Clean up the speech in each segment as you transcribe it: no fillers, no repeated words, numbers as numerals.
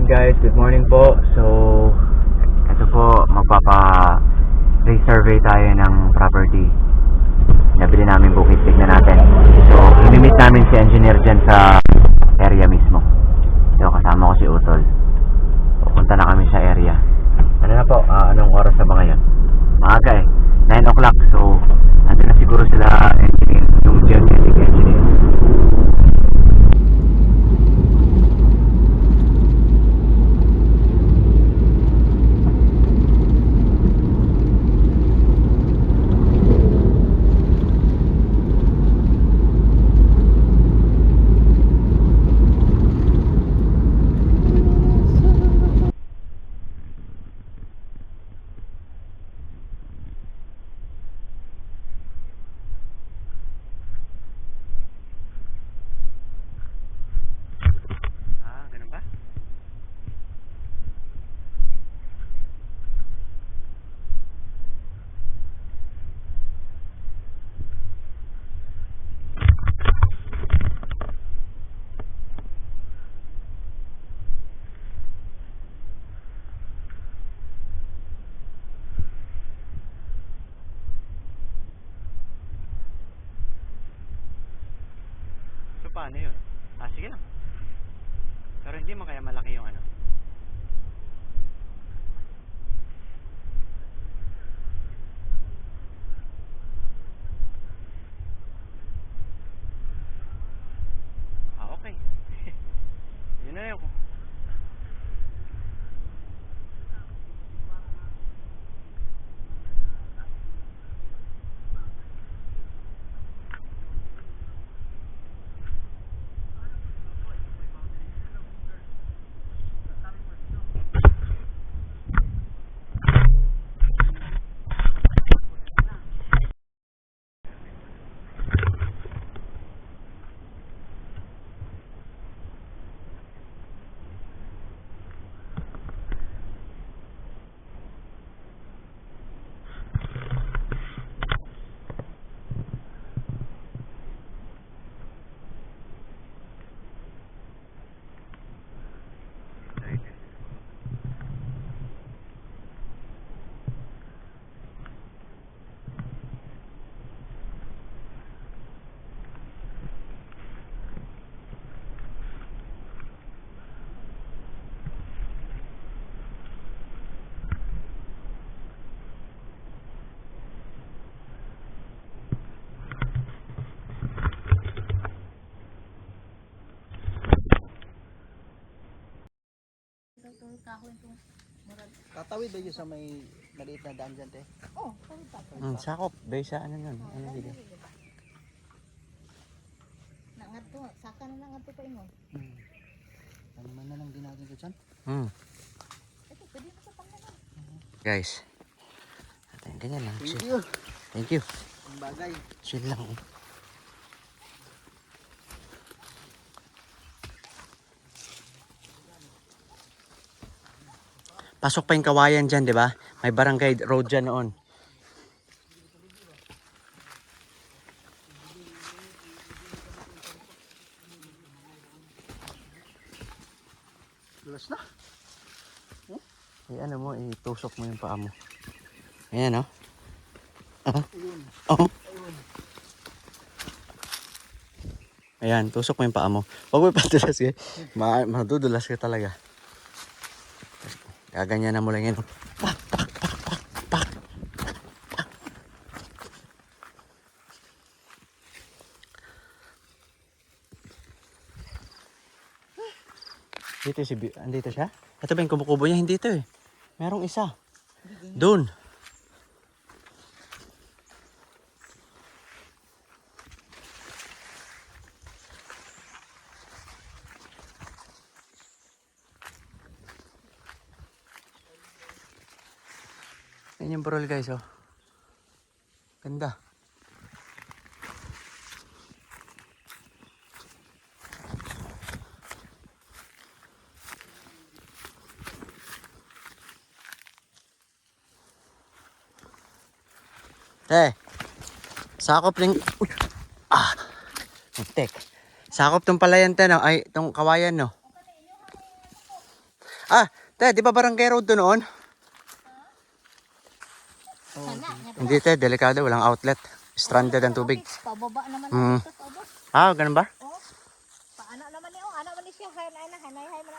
guys, good morning po. So, ito po, magpapa-resurvey tayo ng property. Nabili namin bukid, tignan natin. So, inimit namin si engineer dyan sa area mismo. So, kasama ko si Utol. Pupunta na kami sa area. Ano na po, anong oras na ba ngayon? Maaga 9 o'clock. So, andun na siguro sila engineer, yung geodetic engineer. Ganun ba? So, paano yun? Sige lang. Pero hindi mo kaya malaki yung ano. Okay. Yun na yun. Tatawid ba yun sa may maliit na daan dyan, te? Oo, tatawid. Sakop. Base sa ano nun? Ano dito? Nangat to, saka na nangat to pa ingon. Ano man na lang din natin ko dyan? Ito, pwede mo sa panglaman. Guys. Ganyan lang. Thank you. Thank you. Ang bagay. Chill lang. Pasok pa yung Kawayan dyan, di ba? May barangay road dyan noon. Dulas na. Ano mo, itusok mo yung paa mo. Ayan, oh. Ayun. Oh. Ayun. Ayan, tusok mo yung paa mo. Huwag mo ipatulas ka. Madudulas ka talaga. Gaganyan na mo lang yun. Pak, pak, pak, pak, pak. Dito andito siya? Ito ba yung kumukubo niya? Hindi ito eh. Merong isa. Doon. Yan yung burol guys, oh. Ganda. Sakop rin. Uy! Tek. Sakop tong palayan no? Ay, tong Kawayan no? Te, di ba Barangay Road to noon? Sana. Hindi te, delikado, walang outlet. Stranded ang tubig. Pababa naman Mm. dito sa ubos. Ganun ba? Oh. Paano naman niyo? Ano man siya? Hanay man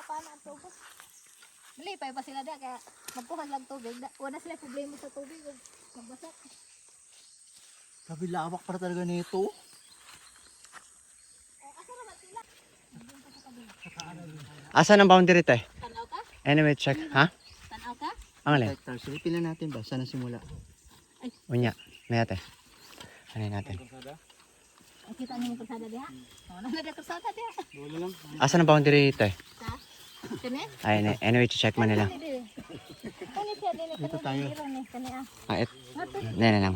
pa na ang tubos. Malipay pa sila da kaya magkuhan lang tubig. Wala sila problema sa tubig. Magbasa. Sabi lawak para talaga nito. Asa naman sila? Asan ang boundary te? Tanaw ka? Anyway, check. Ha? Tanaw ka? Ang alin? Hectare. Silipin na natin ba? Sana simula. Unya. May ate. Ano natin? Ang kita niyo yung kalsada diha? Oh, nang nada kalsada diha. Asan ang boundary te? Ha? Kani? Anyway, check man nila. Kani siya din Ito tayo. Kani It. Nene lang.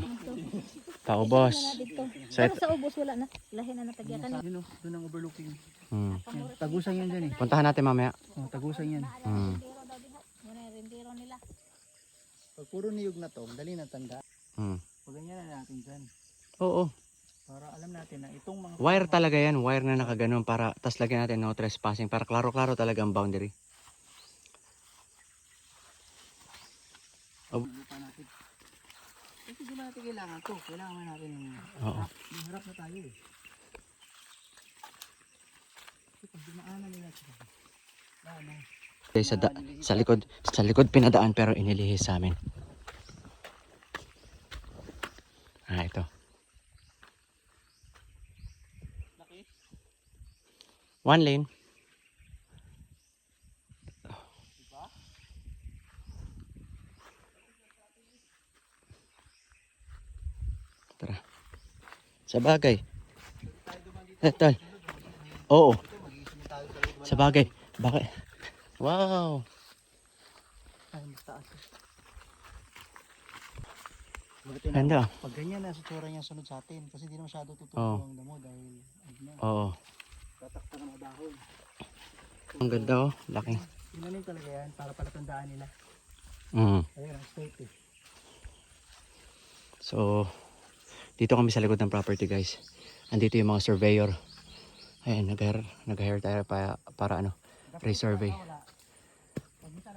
Paubos. dito. So, Pero sa ubos wala na. Lahi na natagya kani. Yun o, doon ang overlooking. Hmm. Yan, tagusan yan dyan eh. Puntahan natin mamaya. Oh, tagusan yan. Hmm. Rendero daw diha. Muna yung rendero nila. Pag puro niyog na to, dali na tanda. Hmm. Pag ganyan na natin dyan. Oo. Para alam natin na itong mga... Wire talaga yan. Wire na nakaganon para tas lagyan natin no trespassing para klaro-klaro talaga ang boundary. Lupa natin. Kasi di ba natin kailangan to? Kailangan natin ng Oo. harap na tayo eh. Kasi pag dumaanan nila siya. Wala. Okay, sa likod pinadaan pero inilihis sa amin. Ito. Laki. One lane. Diba? Tara. Sa bagay. Tol. Oo. Sa bagay. Bakit? Wow. Ay, mas taas. Buti na, Ganda. pag ganyan na sa tsura niya sunod sa atin. Kasi di na masyado tutubo Oo. ang damo dahil ano, Oo. tatakta na mga dahon. Ang ganda oh. Laki. Tinanim talaga yan para palatandaan nila. Mm. Ayun, ang straight eh. So, dito kami sa likod ng property guys. Andito yung mga surveyor. Ayan, nag-hire tayo para ano, resurvey.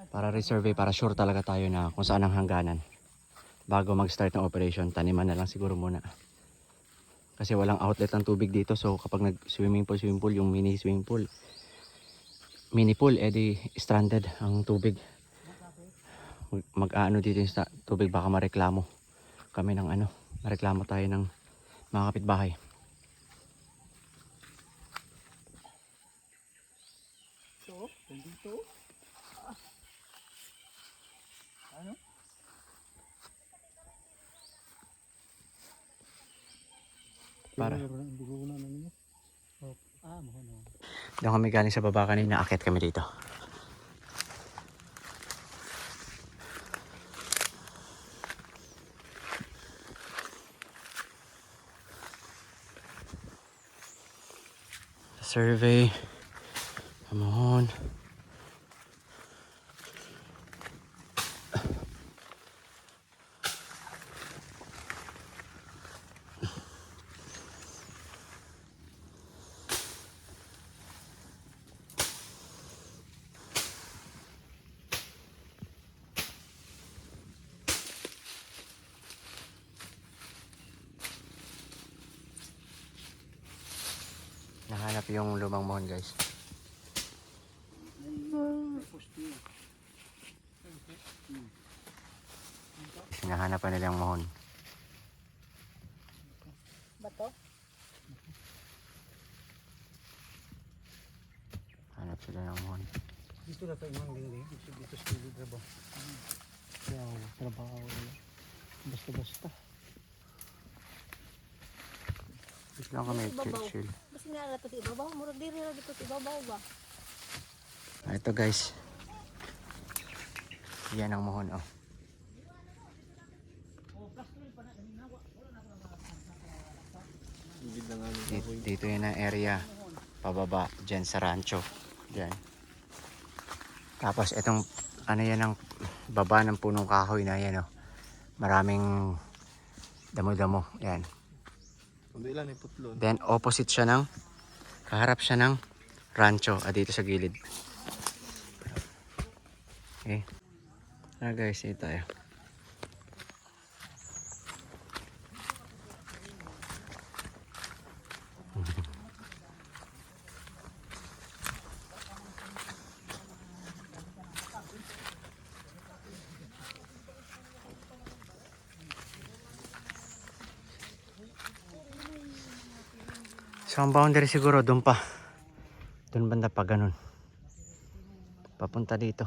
Para resurvey, para sure talaga tayo na kung saan ang hangganan. Bago mag-start ng operation, taniman na lang siguro muna. Kasi walang outlet ang tubig dito. So, kapag nag-swimming pool, yung mini pool, edi stranded ang tubig. Mag-aano dito yung tubig, baka mareklamo kami ng ano, mareklamo tayo ng mga kapitbahay. So, dito. Ano? Para. Dugunan na niya. Mohon. Doon kami galing sa baba kanina, akit kami dito. Survey. Mohon. Nahanap yung lumang mohon guys. Hinahanap pa nila yung mohon. Bato? Hanap sila ng mohon. Dito na tayo mang dingding. Dito sa kilid na ba? Kaya trabaho nila. Basta-basta. Dito lang kami chill. Basta nga rato si ibabaw. Murag diri ra dito si ibabaw ba? Ito guys. Yan ang mohon oh. Dito yun ang area pababa dyan sa rancho dyan. Tapos itong ano yan ang baba ng punong kahoy na yan oh. Maraming damo-damo yan. Then opposite siya ng kaharap siya ng rancho dito sa gilid. Okay. Guys, ito tayo. So ang boundary siguro doon pa. Doon banda pa ganun. Papunta dito.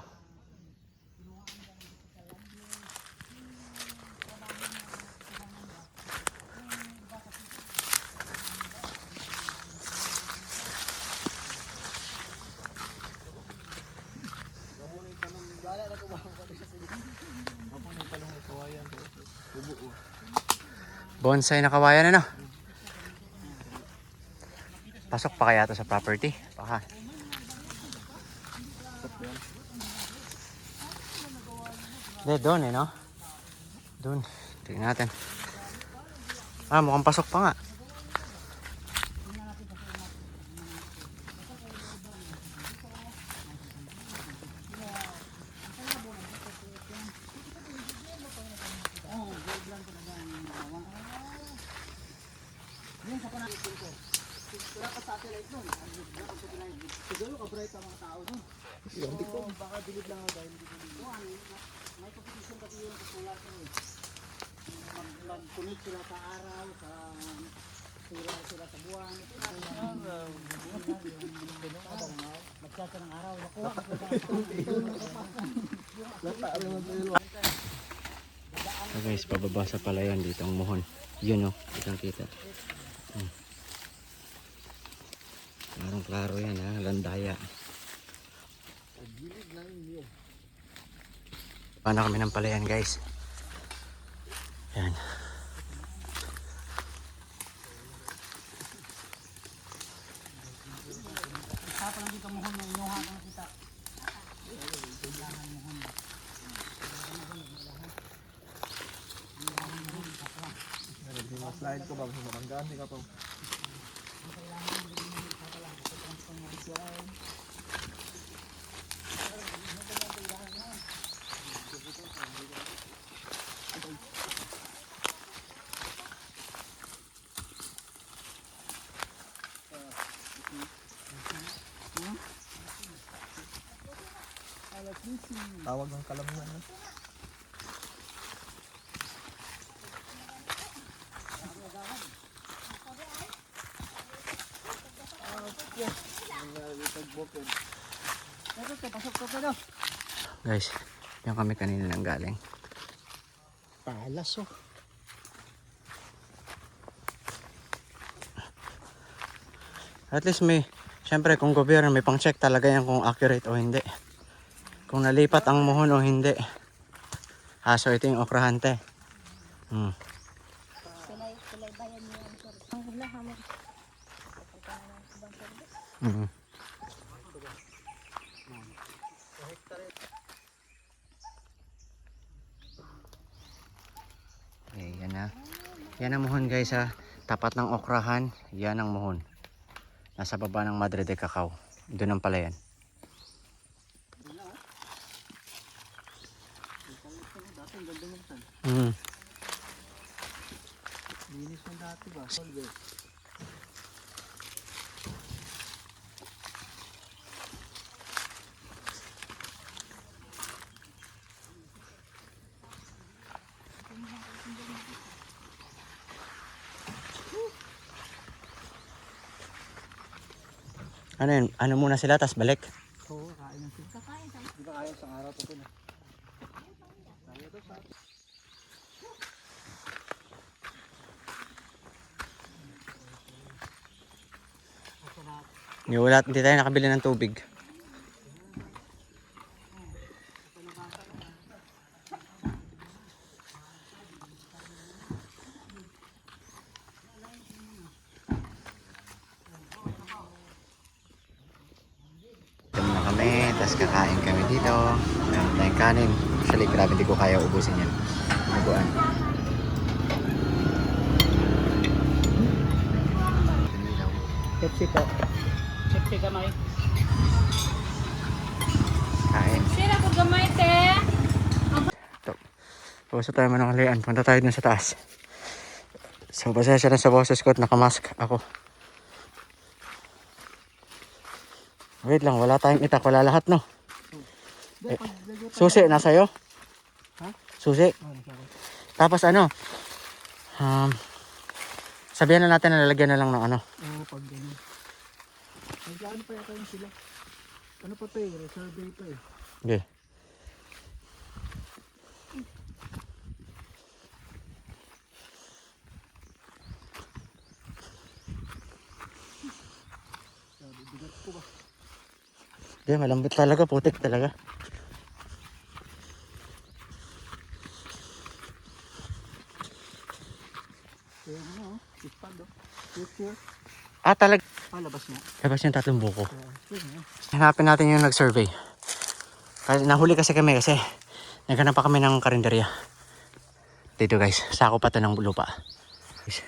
Bonsai na kawayan ano? Pasok pa kaya to sa property? Baka. Hindi, doon no? Doon. Tingnan natin. Ah, mukhang pasok pa nga. Mag-connect sila sa araw, sa sila sa buwan. Magsasa ng araw. So guys, pababa sa palayan dito ang muhon. Yun kitang kita. Klarong klaro yan ha, landaya. Paano kami ng palayan guys? Yan. Sapa lang dito mohon ng inuha ng kita. Slide ko ba sa Barangay ka pa. Tawag ng kalamnan. Guys, yan kami kanina nang galing. Palas At least syempre kung gobyerno may pang-check talaga yan kung accurate o hindi. Kung nalipat ang muhon o hindi. So ito yung okrahante. Silay bayan niyo ang sir. Ang hula kami. Okay, yan na. Yan ang muhon guys ha. Tapat ng okrahan, yan ang muhon. Nasa baba ng Madre de Cacao. Doon ang palayan. Linis mo dati ba? Solve. Ano yun? Ano muna sila, tas balik? Oo, kain ng sila. Kakain sa Di ba kaya sa araw to na? Hindi tayo nakabili ng tubig. Dami na kami, tas kakain kami dito. Meron tayong kanin. Actually, grabe, hindi ko kaya ubusin yan. Naguan. Pepsi po. Pepsi kamay. Kain. sira ko gamay te. Puso tayo mananghalian. Punta tayo dun sa taas. So, pasensya na sa boses ko at nakamask ako. Wait lang, wala tayong itak. Wala lahat, no? Susi, nasa iyo? Ha? Susi. Tapos ano? Sabihan na natin na lalagyan na lang ng ano. Oo, pag gano'n. Naglaan pa yata yung sila. Ano pa to eh? Resurvey pa eh. Okay. Bigat ko ba? Hindi, malambot talaga. Putik talaga. Kaya ano, ispad oh. Future. Ah, talag. Labas niya. Labas yung 3 buko. Yun eh. Hanapin natin yung nag-survey. Kasi nahuli kasi kami kasi naghanap pa kami ng karinderya. Dito guys, sako pa to ng lupa. Guys,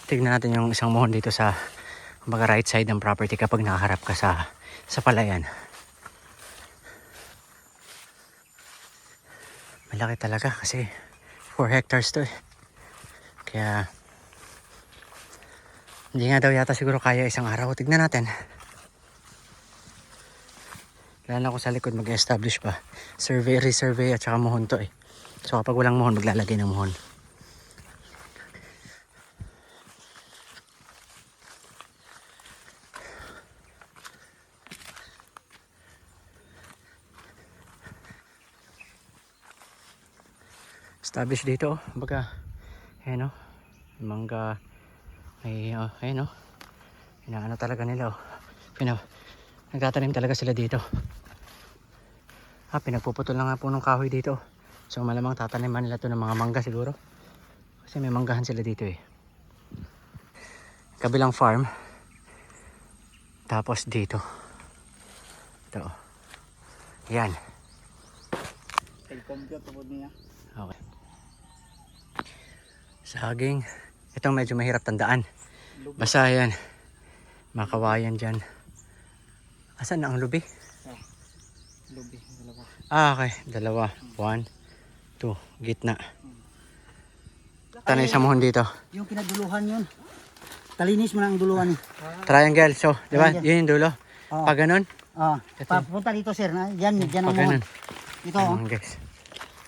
tignan natin yung isang mohon dito sa kumbaga right side ng property kapag nakaharap ka sa palayan. Malaki talaga kasi 4 hectares to eh. Kaya hindi nga daw yata siguro kaya isang araw. Tignan natin. Kailangan ako sa likod mag-establish pa. Survey, resurvey at saka mohon to eh. So kapag walang mohon, maglalagay ng mohon. Establish dito, baga, ayan o, mangga, ay, ayan o, inaano talaga nila o, nagtatanim talaga sila dito. Pinagpuputol na nga po ng kahoy dito, so malamang tataniman nila to ng mga mangga siguro, kasi may manggahan sila dito eh. Kabilang farm, tapos dito, ito, yan. Pag-compute tubod niya. Okay. Saging. Ito medyo mahirap tandaan. Basta yan. Makawayan dyan. Asan na ang lubi? Lubi, dalawa. Okay. 2. 1, 2. Gitna. Tanay sa mohon dito. Yung pinagduluhan yun. Talinis mo na ang duluhan eh. Triangle. So, di ba? Triangle. Yun yung dulo. Oo. Pag ganun. Papunta dito sir. Yan ang Pag mohon. ganun. Ito oh. Ayan, guys.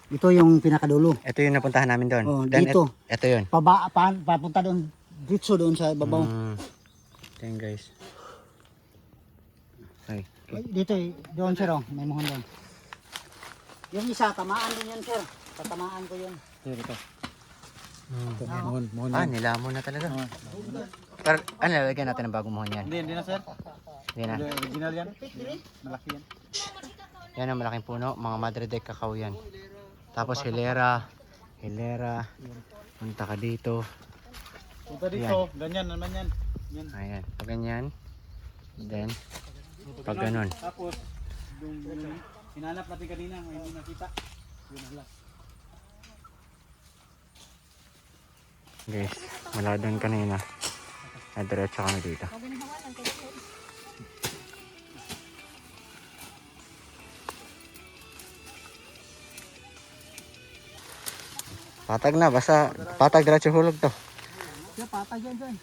Ito yung pinakadulo. Ito yung napuntahan namin doon. Oh, Then, dito. Ito yun. Papunta doon. Dito doon sa babaw. Ito yun, guys. Okay. Ay, dito eh. Doon sir oh. May mohon doon. Yung isa, tamaan din yan sir. Tatamaan ko yun. Dito. Mohon. Nilamon na talaga. Pero, lalagyan natin ng bagong mohon yan. Hindi na sir. Hindi na. Original yan. Malaki yan. Yan ang malaking puno. Mga Madre de Cacao yan. Tapos hilera. Punta ka dito. Punta dito. Ganyan naman yan. Ayan. Pag ganyan. Then, pag ganun. Tapos, yung hinanap natin kanina, hindi nakita. Yun na lang. Guys, mula doon kanina. Diretso kami dito. Patag na, basta patag diretso hulog to. Kaya patay yan dyan.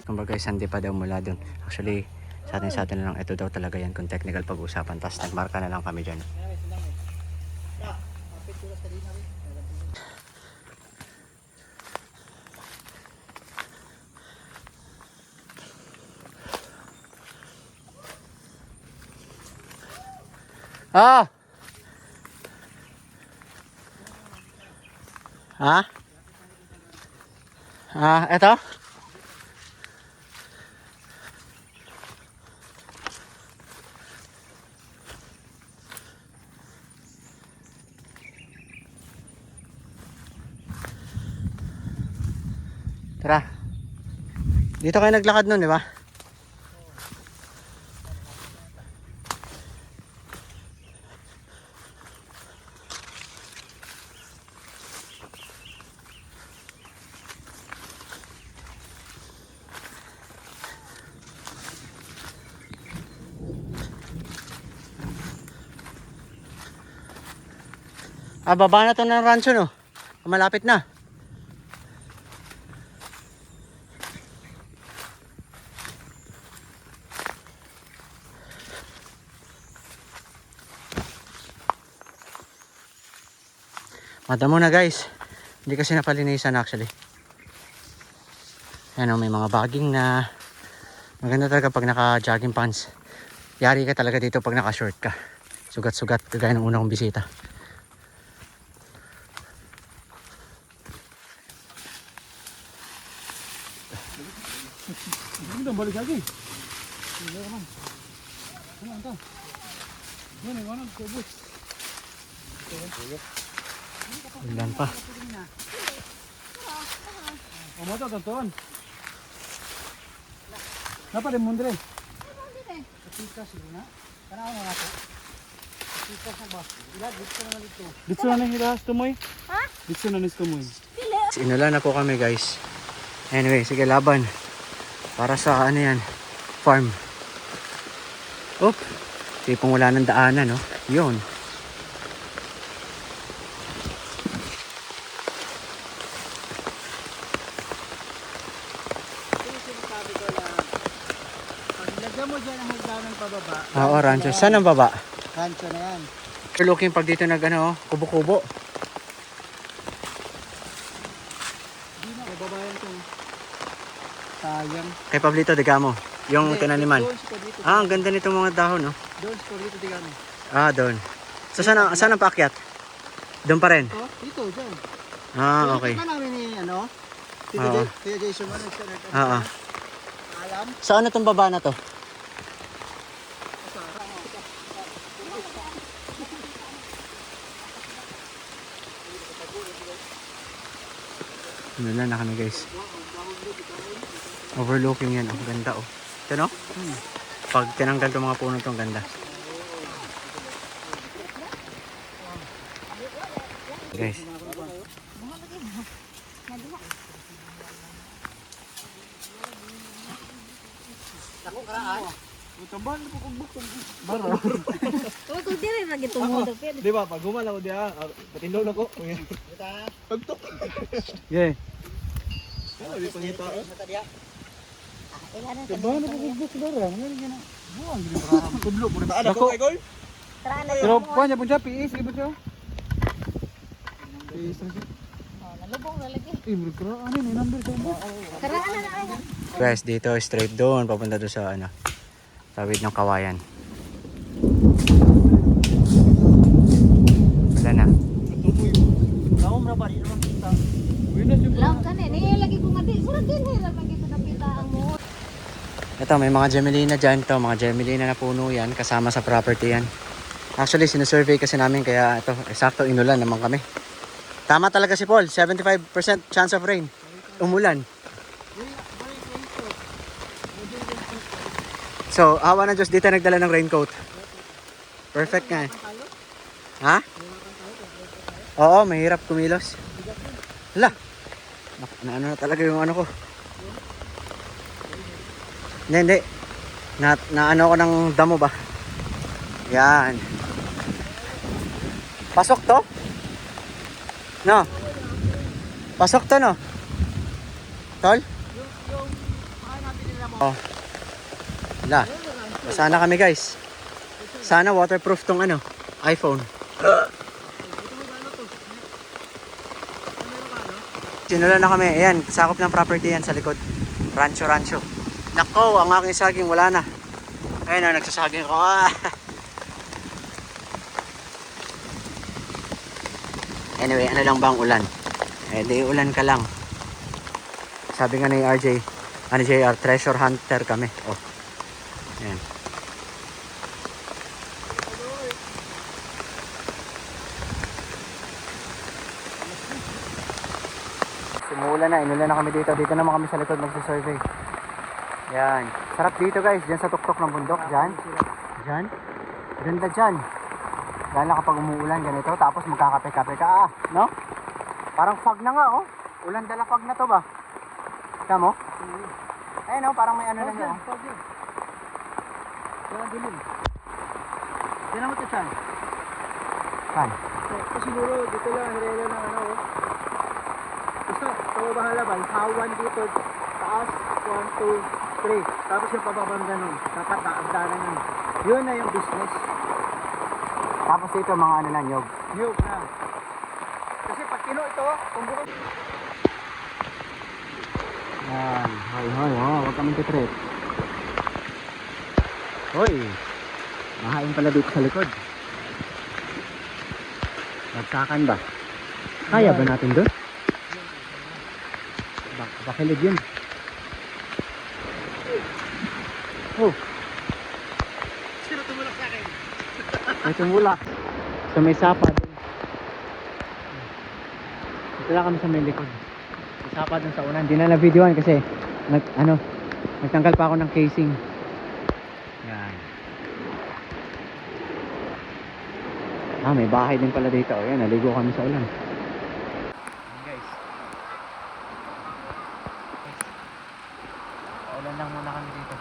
Kumbaga sandi pa daw mula doon. Actually, sa atin na lang ito daw talaga yan kung technical pag-usapan. Tapos nagmarka na lang kami dyan. Eto? Tara. Dito kayo naglakad nun, di ba? Ah, baba na to ng rancho, no? Malapit na. Madamo na guys. Hindi kasi napalinisan actually. Ayan o, may mga bagging na. Maganda talaga pag naka-jogging pants. Yari ka talaga dito pag naka-short ka. Sugat-sugat kagaya ng unang bisita. Hindi na balik lagi. Hindi naman. Ano ito? Yan ay wanag ko bus. Ulan pa. Omoto tonton. Napa de mundre. Tikas na. Tanaw na nato. Tikas na ba? Ila dito na dito. Dito na nang tumoy. Ha? Dito na nis tumoy. Inulan na po kami guys. Anyway, sige laban. Para sa ano yan, farm. Oh, tipong wala ng daanan, no? Yun. Lagyan mo dyan ang hagdanan pababa. Oo, rancho. Saan ang baba? Rancho na yan. We're looking pag dito nag ano, kubo-kubo. Hindi na, bababayan ko. Sayang. Kay Pablito de Gamo. Yung tinaniman. Doon si Pablito. Ah, ang ganda nitong mga dahon, no? Doon si Pablito di kami. Ah, doon. So, saan ang paakyat? Doon pa rin? Oh, dito, dyan. Ah, okay. Kita namin ni, ano? Oo. Tito Jason mo, Ah, ah. alam. Saan na tong baba na to? Wala na kami guys. Overlooking yan. Ang ganda oh. Ito no? Pag tinanggal itong mga puno ito, ang ganda. Guys. Tambal po kung bukong. Baro. Uy, kung di rin lagi tumudo. Di ba pag gumalaw diha, patindog na ko. Pagtok. Yeah. Ano di pangita? Tambal po kung bukong dara. Ngani gina. Buang gini para tudlo mo ta ako kay gol. Pero kunya pun siya PS ibo siya. PS na siya. Nalubong na lagi. Ano ni number sa mo? Karaan na na. Guys, dito straight doon. Papunta doon sa ano. Tawid ng kawayan. Wala na. Laom na ba? Di naman kita. Lang ka na. Niya lagi ko nga di. Surag din hirap lagi ko napita ang mo. Ito, may mga gemelina dyan. Ito, mga gemelina na puno yan. Kasama sa property yan. Actually, sinusurvey kasi namin. Kaya ito, eksakto inulan naman kami. Tama talaga si Paul. 75% chance of rain. Umulan. So, awa ng Diyos, dito nagdala ng raincoat. Perfect nga eh. Ha? Oo, mahirap kumilos. Hala. Ano na talaga yung ano ko. Hindi. Na ano ko ng damo ba? Yan. Pasok to? No? Pasok to no? Tol? Oh. Wala. Sana kami guys. Sana waterproof tong ano, iPhone. Sinulan na kami. Ayan, sakop ng property yan sa likod. Rancho. Nako, ang aking saging wala na. Ayun na, nagsasaging ko. Anyway, ano lang bang ulan? Eh, di ulan ka lang. Sabi nga ni RJ, JR, treasure hunter kami. Oh. Ayan. Sumulan na, inulan na kami dito. Dito naman kami sa likod magsisurvey. Yan. Sarap dito guys, dyan sa tuktok ng bundok. Dyan. Dyan. Ganda dyan. Lalo na kapag umuulan ganito, tapos magkakape-kape ka. No? Parang fog na nga oh. Ulan dala fog na to ba? Kita mo? Ayun oh, parang may ano lang yun. Kaya dilim. Yan naman ito siya. Saan? So, siguro dito lang, hirela ng ano. Oh. Basta, ikaw bahala ba? Hawan dito, taas, 1, 2, 3. Tapos yung pababang ganun. Dapat taagdanan yun. Yun na yung business. Tapos dito mga ano na, nyog. Niyog na. Kasi pag kilo ito, kung bukas. Yan. Hoy, hoy, oh. Huwag kami titrip. Hoy. Mahain pala dito sa likod. Nagsakan ba? Kaya ba natin doon? Bakilid yun. Oh. Sino tumulak sa akin? May tumulak. So may sapa dun. Ito lang kami sa may likod. May sapa dun sa unan. Hindi na na-videoan kasi nagtanggal pa ako ng casing. Yan. May bahay din pala dito. Ayan, naligo kami sa ulan. Guys. Ulan lang muna kami dito.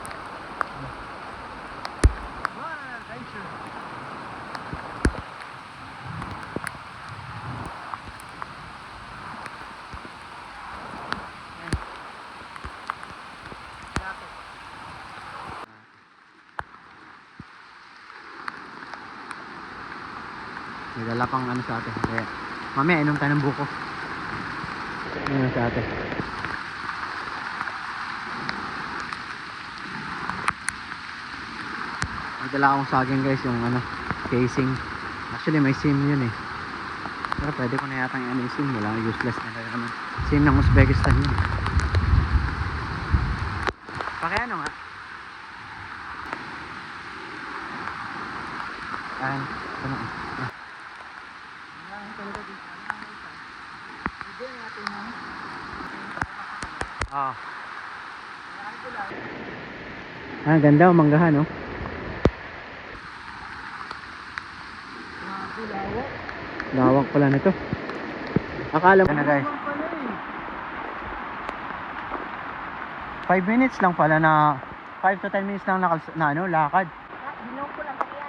May dala pang ano sa atin. Kaya, mamaya inom tayo ng buko. Inom sa atin. May dala akong saging guys, yung ano, casing. Actually may SIM yun eh. Pero pwede ko na yata yung ano yung SIM. Wala, useless na kaya naman. SIM ng Uzbekistan yun. Pakiano nga? Ayan, ito na. Ah. Ganda oh, manggahan oh. Lawak pala nito. Akala mo na guys. 5 minutes lang pala na 5 to 10 minutes lang na ano, lakad. Ginopol ang kaya.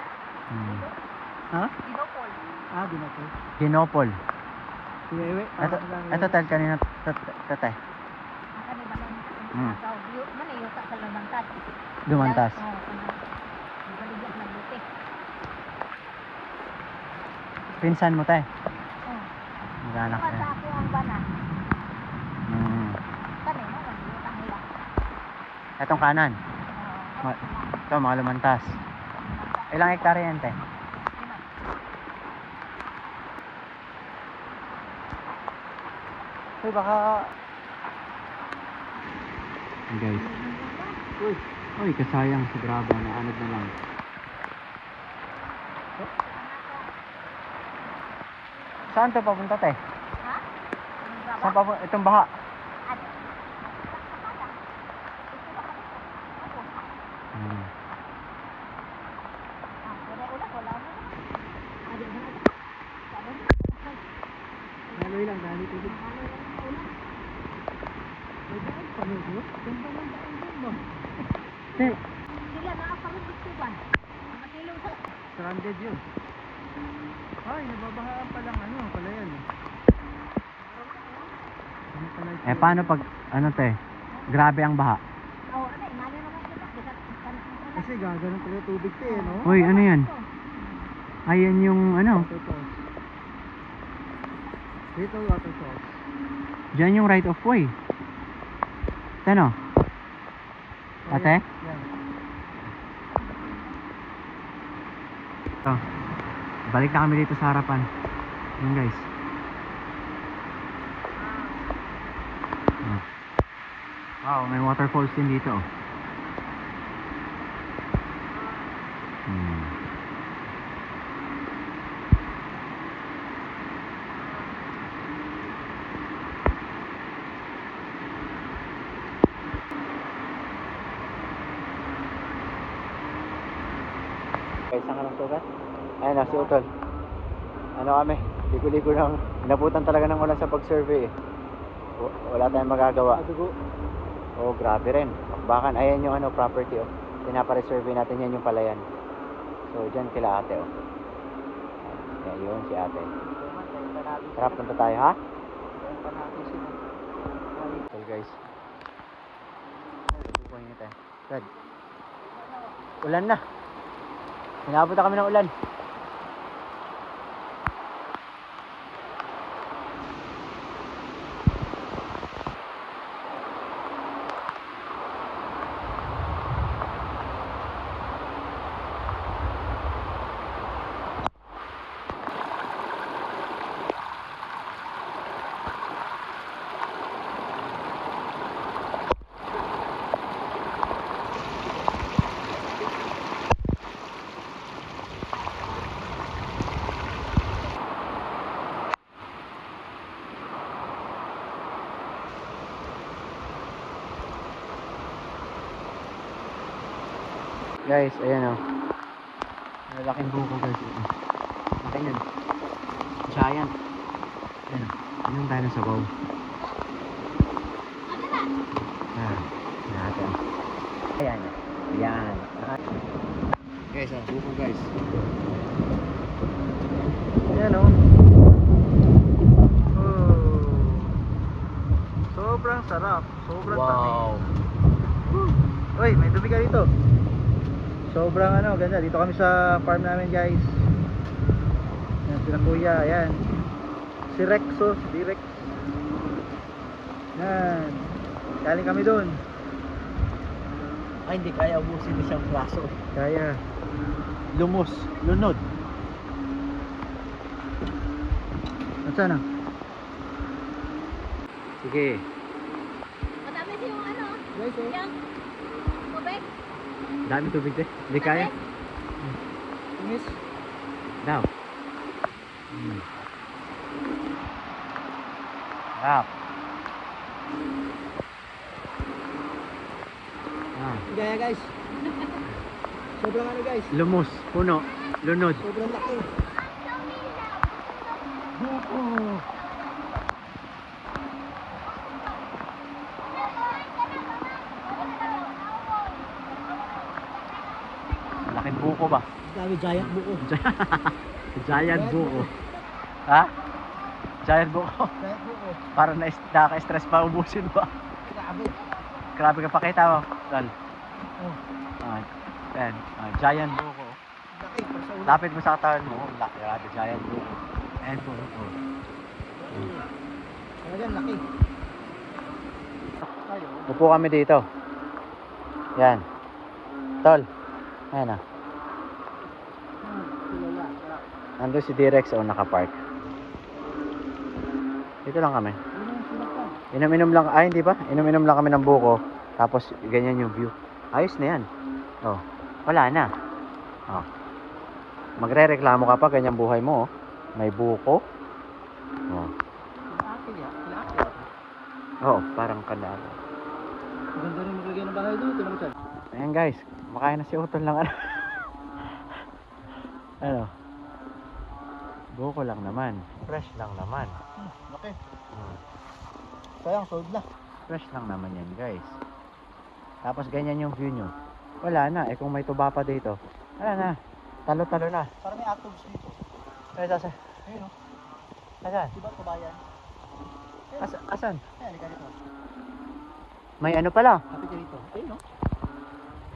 Ha? Ginopol. Binapol. Ginopol. Iwewe. Ito tal kanina tatay. Ang kanay ba lang. Hmm. Mana yung sa lamangkas. Dumantas. Oo, ang baligyan ng buti. Pinsan mo tay. Oo. Mag-anak Sa na. ako ang bana. Kanay mo, nagutang nila. Etong kanan. Oo. Ito mga lumantas. Ilang hektare yan tay? Uy, baka... Guys. Uy, kasayang si Brava na anod na lang. Saan to papunta te? Ha? Saan papunta? Itong baha. Haloy lang, dali tubig. Te, Sila nakaparubot ko ba? Matilong sa... Stranded yun. Ay, nababahaan pa lang ano, pala yan. Ano pala ito? paano pag ano te? Grabe ang baha. Oo, ano, imali naman sila. Kasi gaganon pala yung tubig to eh, no? Uy, ano yan? Ayan yung ano, Water falls. Little water falls. dyan yung right of way. Tano? Ate? Yan. Oh. Balik na kami dito sa harapan. Yun guys. Oh. Wow, may waterfalls din dito. Oh. Guys, saan ka ng sugat? Ayun na, si Utol. Ano kami? Ligo-ligo lang. Inabutan talaga ng ulan sa pag-survey eh. Wala tayong magagawa. Madugo. Oh, grabe rin. Bakbakan. Ayan yung ano, property oh. Pinapa-resurvey natin yan yung palayan. So, dyan kila ate oh. Yeah, yun si ate. Tara, punta tayo ha? So guys. Bukuhin nyo tayo. Good. Ulan na. Hinabot na kami ng ulan. Guys, ayan o. Malaking buko guys. Laki yan. Giant. Ayan. Ayan tayo ng sabaw. Ayan. Natin. Ayan. Ayan. Guys, buko guys. Ayan o. Oh. Sobrang sarap. Sobrang Wow. tamis. Uy, may dumi ka dito. Sobrang ganda. Dito kami sa farm namin guys. Yan sila kuya, ayan. Si Rexo, si Rex. Yan. Galing kami doon. Ay, hindi kaya ubusin isang plaso. Kaya. Lumos, lunod. At sana? Sige. Matamis yung Guys, oh. yung tubig. Dami tubig din. Hindi kaya. Miss. Daw. Sarap. Gaya guys. Sobrang guys. Lumos, puno, lunod. Sobrang laki. Buko. Malaking buko ba? Dami giant buko. Giant buko. Ha? Giant buko. Giant buko. Parang naka-stress pa ubusin ba? Grabe. Grabe ka pakita mo. Tol. Oh. Yan. Giant buko. Laki. Para sa ulo. Lapit mo sa katawan mo. Grabe, giant buko. Ayan po. Talagang laki. Upo kami dito. Yan. Tol. Ayan na. Kilala. Nandun si Direx o nakapark. Dito lang kami. Inom-inom lang. Ay, hindi ba? Inom-inom lang kami ng buko. Tapos, ganyan yung view. Ayos na yan. Oh. Wala na. Oh. Magre-reklamo ka pa. Ganyan buhay mo. Oh. May buko. Oh. Oo, parang kanalo. Ganda rin maglagay ng bahay doon. Tinamot siya. Ayan guys. Makain na si Utol lang. Ano? Buko lang naman. Fresh lang naman. Laki. Sayang, sold na. Fresh lang naman yan guys. Tapos ganyan yung view nyo. Wala na. Eh kung may tuba pa dito. Wala na. Talo-talo na. Parang may atoms dito. Ay, sasa. Ayun o. Asan? Diba kabayan? Asan? Ayan, halika dito. May ano pala? Kapit ka dito. Ayun o.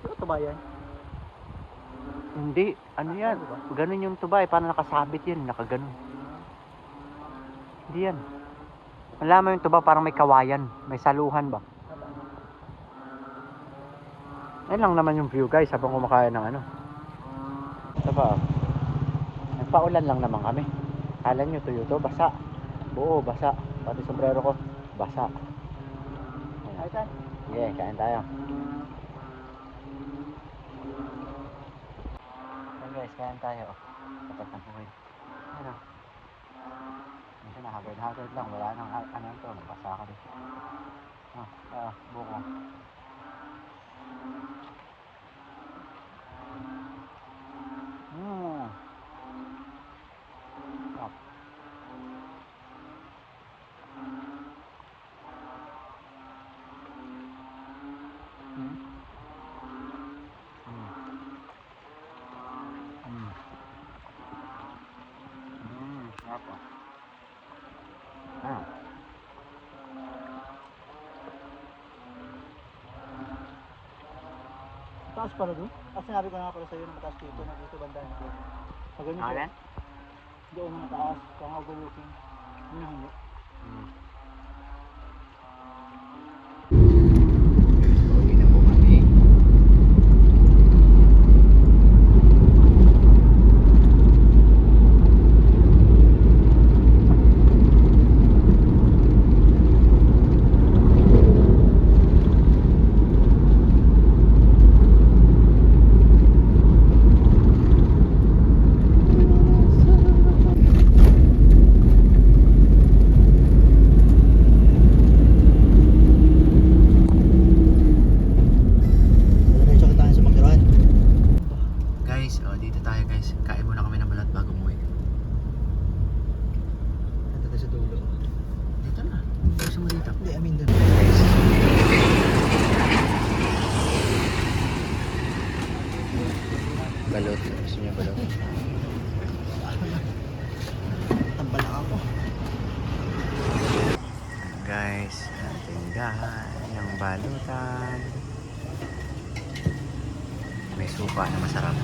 Diba kabayan? Hindi. Ano yan? Ganun yung tuba eh. Paano nakasabit yan? Nakaganon. Hindi yan. Alam mo yung tuba parang may kawayan. May saluhan ba? Ayun lang naman yung view guys habang kumakain ng ano. Ito ba? Nagpaulan lang naman kami. Kala nyo tuyo to, basa. Buo, basa. Pati sombrero ko, basa. Ay, tan. Sige, kain tayo. Ayan guys, kain tayo. Tapat ng buhay. Ano? Minsan na hagard-hagard lang. Wala nang ano ito. Basa ka rin. Buko. Sarap. Taas pala doon. At sinabi ko na nga pala sa'yo na mataas dito, na dito banda na dito. Pag ganito, Alin? doon na mataas, kung overlooking. Yun ang hindi. Uwi na po kami. Diretso ka tayo sa Makiran. Guys, dito tayo guys. Kain muna kami ng balat bago umuwi. Ito tayo sa dulo. Dito na. Gusto mo dito? Hindi, I mean doon. Balot. Gusto niya balot. Tambalak ako. Guys, ang tindahan ng balutan. May suka na masarap.